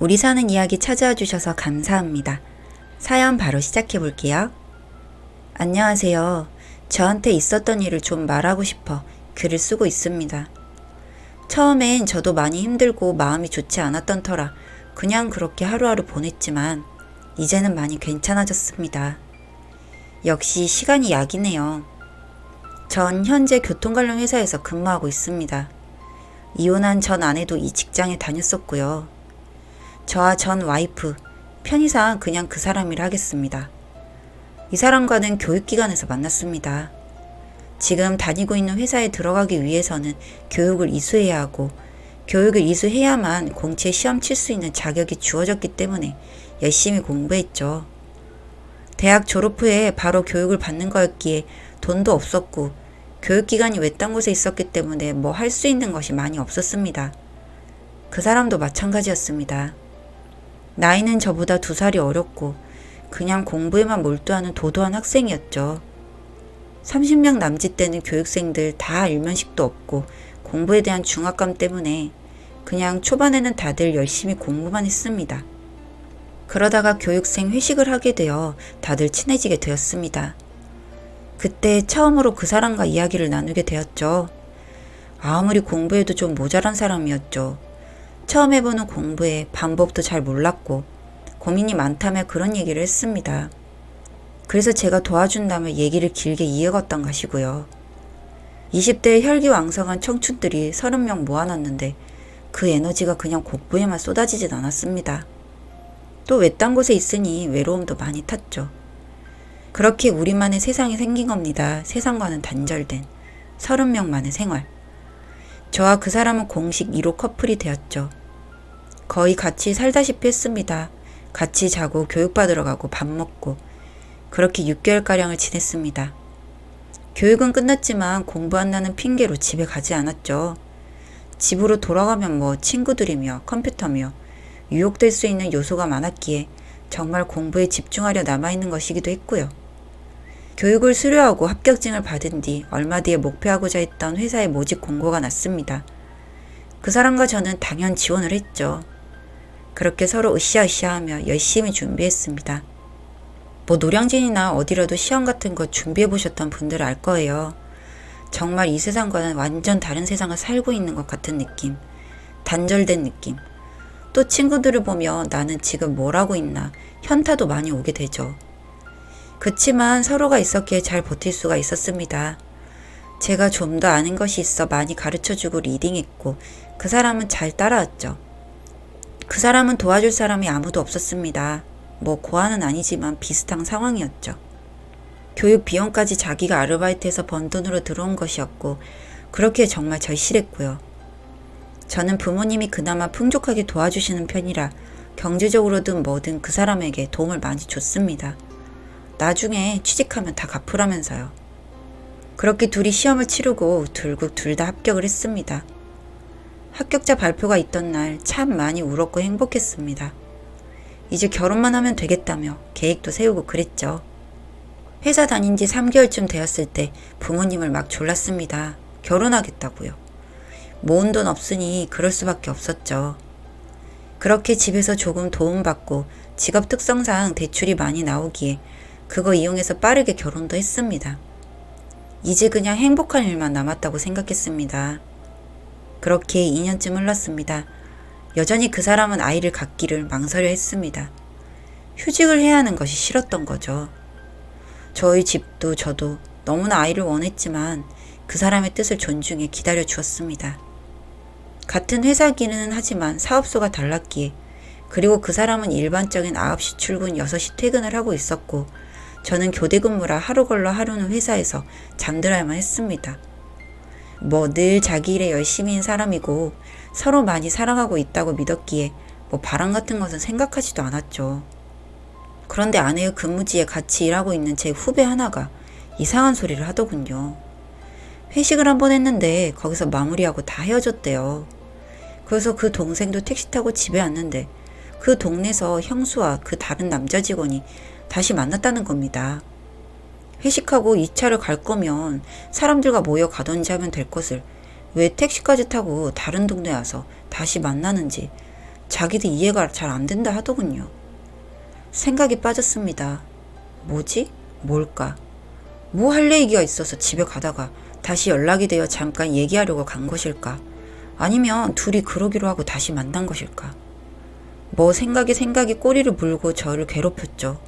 우리 사는 이야기 찾아와 주셔서 감사합니다. 사연 바로 시작해 볼게요. 안녕하세요. 저한테 있었던 일을 좀 말하고 싶어 글을 쓰고 있습니다. 처음엔 저도 많이 힘들고 마음이 좋지 않았던 터라 그냥 그렇게 하루하루 보냈지만 이제는 많이 괜찮아졌습니다. 역시 시간이 약이네요. 전 현재 교통 관련 회사에서 근무하고 있습니다. 이혼한 전 아내도 이 직장에 다녔었고요. 저와 전 와이프, 편의상 그냥 그 사람이라 하겠습니다. 이 사람과는 교육기관에서 만났습니다. 지금 다니고 있는 회사에 들어가기 위해서는 교육을 이수해야 하고 교육을 이수해야만 공채 시험 칠 수 있는 자격이 주어졌기 때문에 열심히 공부했죠. 대학 졸업 후에 바로 교육을 받는 거였기에 돈도 없었고 교육기관이 외딴 곳에 있었기 때문에 뭐 할 수 있는 것이 많이 없었습니다. 그 사람도 마찬가지였습니다. 나이는 저보다 2살이 어렸고 그냥 공부에만 몰두하는 도도한 학생이었죠. 30명 남짓되는 교육생들 다 일면식도 없고 공부에 대한 중압감 때문에 그냥 초반에는 다들 열심히 공부만 했습니다. 그러다가 교육생 회식을 하게 되어 다들 친해지게 되었습니다. 그때 처음으로 그 사람과 이야기를 나누게 되었죠. 아무리 공부해도 좀 모자란 사람이었죠. 처음 해보는 공부에 방법도 잘 몰랐고 고민이 많다며 그런 얘기를 했습니다. 그래서 제가 도와준다며 얘기를 길게 이어갔던 것이고요. 20대의 혈기왕성한 청춘들이 30명 모아놨는데 그 에너지가 그냥 공부에만 쏟아지진 않았습니다. 또 외딴 곳에 있으니 외로움도 많이 탔죠. 그렇게 우리만의 세상이 생긴 겁니다. 세상과는 단절된 30명만의 생활. 저와 그 사람은 공식 1호 커플이 되었죠. 거의 같이 살다시피 했습니다. 같이 자고 교육받으러 가고 밥 먹고 그렇게 6개월가량을 지냈습니다. 교육은 끝났지만 공부한다는 핑계로 집에 가지 않았죠. 집으로 돌아가면 뭐 친구들이며 컴퓨터며 유혹될 수 있는 요소가 많았기에 정말 공부에 집중하려 남아있는 것이기도 했고요. 교육을 수료하고 합격증을 받은 뒤 얼마 뒤에 목표하고자 했던 회사의 모집 공고가 났습니다. 그 사람과 저는 당연 지원을 했죠. 그렇게 서로 으쌰으쌰하며 열심히 준비했습니다. 뭐 노량진이나 어디라도 시험 같은 거 준비해보셨던 분들은 알 거예요. 정말 이 세상과는 완전 다른 세상을 살고 있는 것 같은 느낌. 단절된 느낌. 또 친구들을 보며 나는 지금 뭘 하고 있나 현타도 많이 오게 되죠. 그치만 서로가 있었기에 잘 버틸 수가 있었습니다. 제가 좀 더 아는 것이 있어 많이 가르쳐주고 리딩했고 그 사람은 잘 따라왔죠. 그 사람은 도와줄 사람이 아무도 없었습니다. 뭐 고아는 아니지만 비슷한 상황이었죠. 교육 비용까지 자기가 아르바이트해서 번 돈으로 들어온 것이었고 그렇기에 정말 절실했고요. 저는 부모님이 그나마 풍족하게 도와주시는 편이라 경제적으로든 뭐든 그 사람에게 도움을 많이 줬습니다. 나중에 취직하면 다 갚으라면서요. 그렇게 둘이 시험을 치르고 결국 둘 다 합격을 했습니다. 합격자 발표가 있던 날 참 많이 울었고 행복했습니다. 이제 결혼만 하면 되겠다며 계획도 세우고 그랬죠. 회사 다닌 지 3개월쯤 되었을 때 부모님을 막 졸랐습니다. 결혼하겠다고요. 모은 돈 없으니 그럴 수밖에 없었죠. 그렇게 집에서 조금 도움받고 직업 특성상 대출이 많이 나오기에 그거 이용해서 빠르게 결혼도 했습니다. 이제 그냥 행복한 일만 남았다고 생각했습니다. 그렇게 2년쯤 흘렀습니다. 여전히 그 사람은 아이를 갖기를 망설여 했습니다. 휴직을 해야 하는 것이 싫었던 거죠. 저희 집도 저도 너무나 아이를 원했지만 그 사람의 뜻을 존중해 기다려 주었습니다. 같은 회사기는 하지만 사업소가 달랐기에 그리고 그 사람은 일반적인 9시 출근 6시 퇴근을 하고 있었고 저는 교대 근무라 하루 걸러 하루는 회사에서 잠들어야만 했습니다. 뭐 늘 자기 일에 열심히인 사람이고 서로 많이 사랑하고 있다고 믿었기에 뭐 바람 같은 것은 생각하지도 않았죠. 그런데 아내의 근무지에 같이 일하고 있는 제 후배 하나가 이상한 소리를 하더군요. 회식을 한번 했는데 거기서 마무리하고 다 헤어졌대요. 그래서 그 동생도 택시 타고 집에 왔는데 그 동네에서 형수와 그 다른 남자 직원이 다시 만났다는 겁니다. 회식하고 2차를 갈 거면 사람들과 모여 가던지 하면 될 것을 왜 택시까지 타고 다른 동네 와서 다시 만나는지 자기도 이해가 잘 안 된다 하더군요. 생각이 빠졌습니다. 뭐지? 뭘까? 뭐 할 얘기가 있어서 집에 가다가 다시 연락이 되어 잠깐 얘기하려고 간 것일까? 아니면 둘이 그러기로 하고 다시 만난 것일까? 뭐 생각이 꼬리를 물고 저를 괴롭혔죠.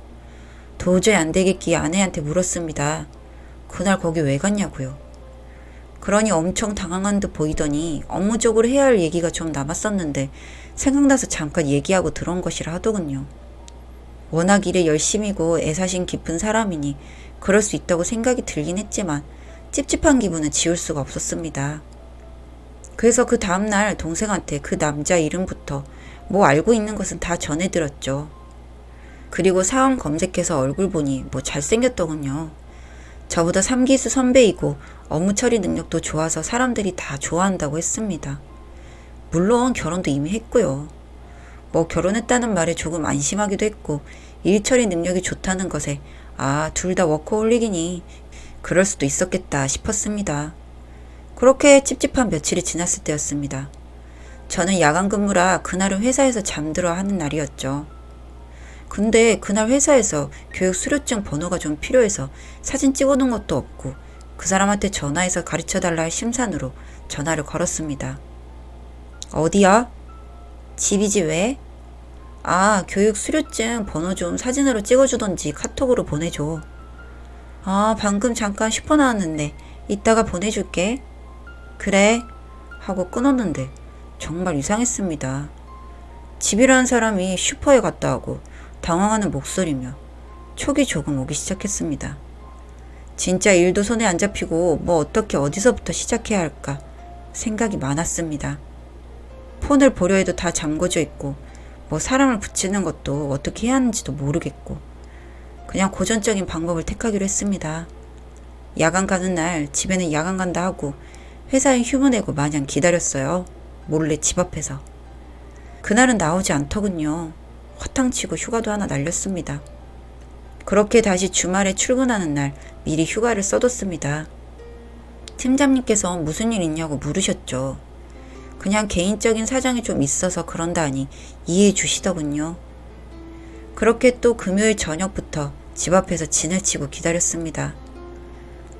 도저히 안 되겠기에 아내한테 물었습니다. 그날 거기 왜 갔냐고요. 그러니 엄청 당황한 듯 보이더니 업무적으로 해야 할 얘기가 좀 남았었는데 생각나서 잠깐 얘기하고 들어온 것이라 하더군요. 워낙 일에 열심이고 애사심 깊은 사람이니 그럴 수 있다고 생각이 들긴 했지만 찝찝한 기분은 지울 수가 없었습니다. 그래서 그 다음날 동생한테 그 남자 이름부터 뭐 알고 있는 것은 다 전해들었죠. 그리고 사원 검색해서 얼굴 보니 뭐 잘생겼더군요. 저보다 3기수 선배이고 업무 처리 능력도 좋아서 사람들이 다 좋아한다고 했습니다. 물론 결혼도 이미 했고요. 뭐 결혼했다는 말에 조금 안심하기도 했고 일 처리 능력이 좋다는 것에 둘 다 워커홀릭이니 그럴 수도 있었겠다 싶었습니다. 그렇게 찝찝한 며칠이 지났을 때였습니다. 저는 야간 근무라 그날은 회사에서 잠들어 하는 날이었죠. 근데 그날 회사에서 교육 수료증 번호가 좀 필요해서 사진 찍어놓은 것도 없고 그 사람한테 전화해서 가르쳐달라 할 심산으로 전화를 걸었습니다. 어디야? 집이지 왜? 교육 수료증 번호 좀 사진으로 찍어주던지 카톡으로 보내줘. 방금 잠깐 슈퍼 나왔는데 이따가 보내줄게. 그래 하고 끊었는데 정말 이상했습니다. 집이라는 사람이 슈퍼에 갔다 하고 당황하는 목소리며 촉이 조금 오기 시작했습니다. 진짜 일도 손에 안 잡히고 뭐 어떻게 어디서부터 시작해야 할까 생각이 많았습니다. 폰을 보려 해도 다 잠궈져 있고 뭐 사람을 붙이는 것도 어떻게 해야 하는지도 모르겠고 그냥 고전적인 방법을 택하기로 했습니다. 야간 가는 날 집에는 야간 간다 하고 회사에 휴무 내고 마냥 기다렸어요. 몰래 집 앞에서. 그날은 나오지 않더군요. 허탕치고 휴가도 하나 날렸습니다. 그렇게 다시 주말에 출근하는 날 미리 휴가를 써뒀습니다. 팀장님께서 무슨 일 있냐고 물으셨죠. 그냥 개인적인 사정이 좀 있어서 그런다 하니 이해해 주시더군요. 그렇게 또 금요일 저녁부터 집 앞에서 진을 치고 기다렸습니다.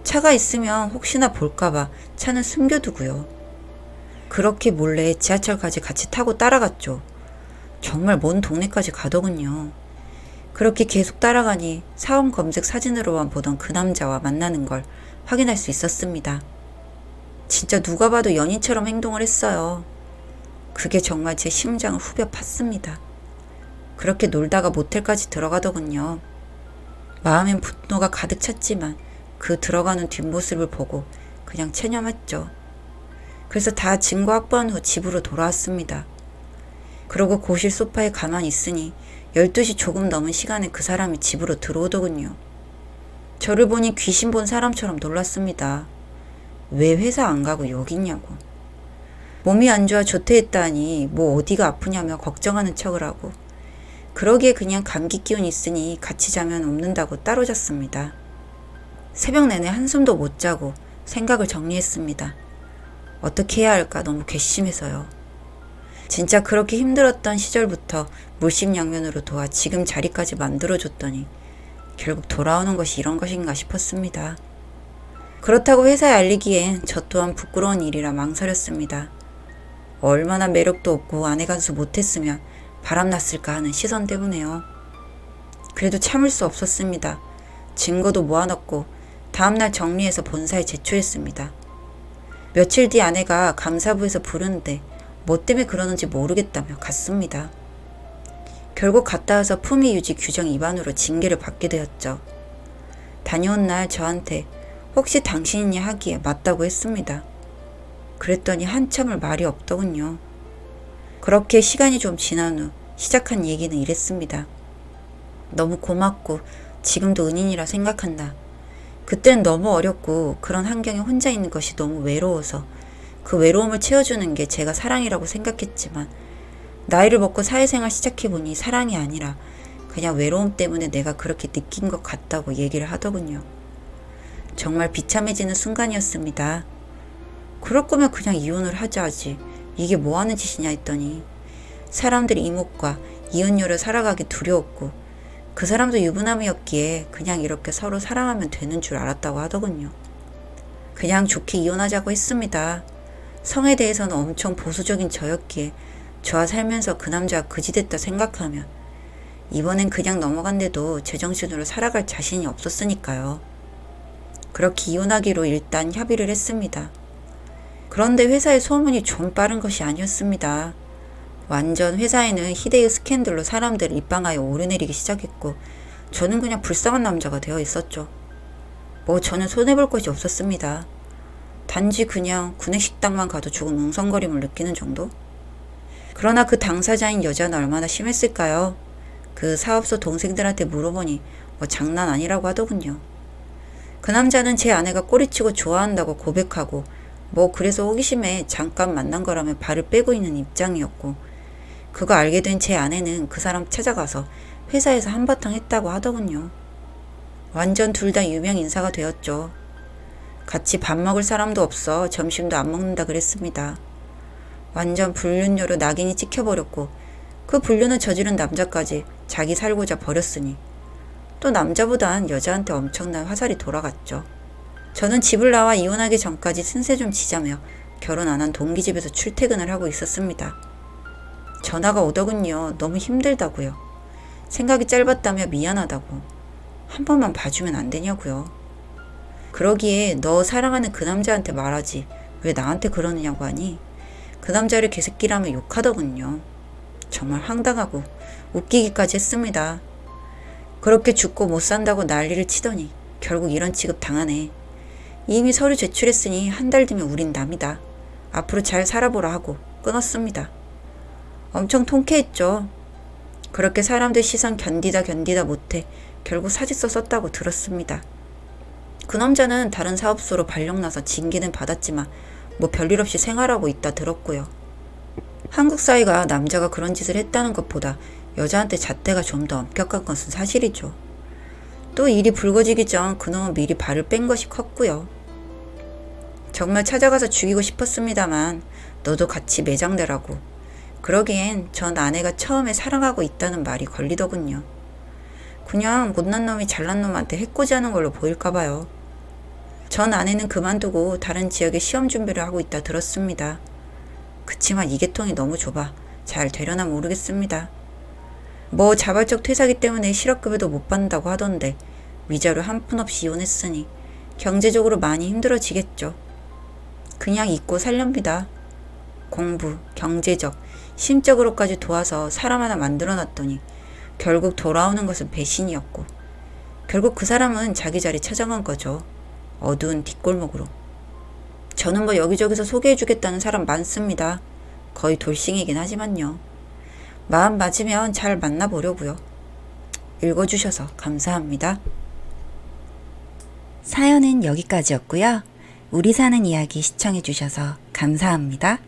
차가 있으면 혹시나 볼까봐 차는 숨겨두고요. 그렇게 몰래 지하철까지 같이 타고 따라갔죠. 정말 먼 동네까지 가더군요. 그렇게 계속 따라가니 사원 검색 사진으로만 보던 그 남자와 만나는 걸 확인할 수 있었습니다. 진짜 누가 봐도 연인처럼 행동을 했어요. 그게 정말 제 심장을 후벼 팠습니다. 그렇게 놀다가 모텔까지 들어가더군요. 마음엔 분노가 가득 찼지만 그 들어가는 뒷모습을 보고 그냥 체념했죠. 그래서 다 증거 확보한 후 집으로 돌아왔습니다. 그러고 고실 소파에 가만히 있으니 12시 조금 넘은 시간에 그 사람이 집으로 들어오더군요. 저를 보니 귀신 본 사람처럼 놀랐습니다. 왜 회사 안 가고 여기 있냐고. 몸이 안 좋아 조퇴했다니 뭐 어디가 아프냐며 걱정하는 척을 하고 그러기에 그냥 감기 기운 있으니 같이 자면 없는다고 따로 잤습니다. 새벽 내내 한숨도 못 자고 생각을 정리했습니다. 어떻게 해야 할까 너무 괘씸해서요. 진짜 그렇게 힘들었던 시절부터 물심양면으로 도와 지금 자리까지 만들어줬더니 결국 돌아오는 것이 이런 것인가 싶었습니다. 그렇다고 회사에 알리기엔 저 또한 부끄러운 일이라 망설였습니다. 얼마나 매력도 없고 아내 간수 못했으면 바람났을까 하는 시선 때문에요. 그래도 참을 수 없었습니다. 증거도 모아놨고 다음날 정리해서 본사에 제출했습니다. 며칠 뒤 아내가 감사부에서 부르는데 뭐 때문에 그러는지 모르겠다며 갔습니다. 결국 갔다 와서 품위 유지 규정 위반으로 징계를 받게 되었죠. 다녀온 날 저한테 혹시 당신이냐 하기에 맞다고 했습니다. 그랬더니 한참을 말이 없더군요. 그렇게 시간이 좀 지난 후 시작한 얘기는 이랬습니다. 너무 고맙고 지금도 은인이라 생각한다. 그땐 너무 어렸고 그런 환경에 혼자 있는 것이 너무 외로워서 그 외로움을 채워주는 게 제가 사랑이라고 생각했지만 나이를 먹고 사회생활 시작해보니 사랑이 아니라 그냥 외로움 때문에 내가 그렇게 느낀 것 같다고 얘기를 하더군요. 정말 비참해지는 순간이었습니다. 그럴 거면 그냥 이혼을 하자 하지. 이게 뭐 하는 짓이냐 했더니 사람들이 이목과 이웃녀로 살아가기 두려웠고 그 사람도 유부남이었기에 그냥 이렇게 서로 사랑하면 되는 줄 알았다고 하더군요. 그냥 좋게 이혼하자고 했습니다. 성에 대해서는 엄청 보수적인 저였기에 저와 살면서 그 남자가 그지됐다 생각하면 이번엔 그냥 넘어간데도 제정신으로 살아갈 자신이 없었으니까요. 그렇게 이혼하기로 일단 협의를 했습니다. 그런데 회사의 소문이 좀 빠른 것이 아니었습니다. 완전 회사에는 희대의 스캔들로 사람들을 입방하여 오르내리기 시작했고 저는 그냥 불쌍한 남자가 되어 있었죠. 저는 손해볼 것이 없었습니다. 단지 그냥 구내식당만 가도 조금 웅성거림을 느끼는 정도? 그러나 그 당사자인 여자는 얼마나 심했을까요? 그 사업소 동생들한테 물어보니 장난 아니라고 하더군요. 그 남자는 제 아내가 꼬리치고 좋아한다고 고백하고 그래서 호기심에 잠깐 만난 거라며 발을 빼고 있는 입장이었고 그거 알게 된 제 아내는 그 사람 찾아가서 회사에서 한바탕 했다고 하더군요. 완전 둘 다 유명 인사가 되었죠. 같이 밥 먹을 사람도 없어 점심도 안 먹는다 그랬습니다. 완전 불륜녀로 낙인이 찍혀버렸고 그 불륜을 저지른 남자까지 자기 살고자 버렸으니 또 남자보단 여자한테 엄청난 화살이 돌아갔죠. 저는 집을 나와 이혼하기 전까지 신세 좀 지자며 결혼 안 한 동기 집에서 출퇴근을 하고 있었습니다. 전화가 오더군요. 너무 힘들다고요. 생각이 짧았다며 미안하다고. 한 번만 봐주면 안 되냐고요. 그러기에 너 사랑하는 그 남자한테 말하지 왜 나한테 그러느냐고 하니 그 남자를 개새끼라며 욕하더군요. 정말 황당하고 웃기기까지 했습니다. 그렇게 죽고 못 산다고 난리를 치더니 결국 이런 취급 당하네. 이미 서류 제출했으니 한 달 뒤면 우린 남이다. 앞으로 잘 살아보라 하고 끊었습니다. 엄청 통쾌했죠. 그렇게 사람들 시선 견디다 못해 결국 사직서 썼다고 들었습니다. 그 남자는 다른 사업소로 발령나서 징계는 받았지만 별일 없이 생활하고 있다 들었고요. 한국 사회가 남자가 그런 짓을 했다는 것보다 여자한테 잣대가 좀 더 엄격한 것은 사실이죠. 또 일이 불거지기 전 그놈은 미리 발을 뺀 것이 컸고요. 정말 찾아가서 죽이고 싶었습니다만 너도 같이 매장되라고. 그러기엔 전 아내가 처음에 사랑하고 있다는 말이 걸리더군요. 그냥 못난 놈이 잘난 놈한테 해코지하는 걸로 보일까봐요. 전 아내는 그만두고 다른 지역에 시험 준비를 하고 있다 들었습니다. 그치만 이 계통이 너무 좁아 잘 되려나 모르겠습니다. 자발적 퇴사기 때문에 실업급여도 못 받는다고 하던데 위자료 한 푼 없이 이혼했으니 경제적으로 많이 힘들어지겠죠. 그냥 잊고 살렵니다. 공부, 경제적, 심적으로까지 도와서 사람 하나 만들어놨더니 결국 돌아오는 것은 배신이었고 결국 그 사람은 자기 자리 찾아간 거죠. 어두운 뒷골목으로. 저는 여기저기서 소개해주겠다는 사람 많습니다. 거의 돌싱이긴 하지만요. 마음 맞으면 잘 만나보려고요. 읽어주셔서 감사합니다. 사연은 여기까지였고요. 우리 사는 이야기 시청해주셔서 감사합니다.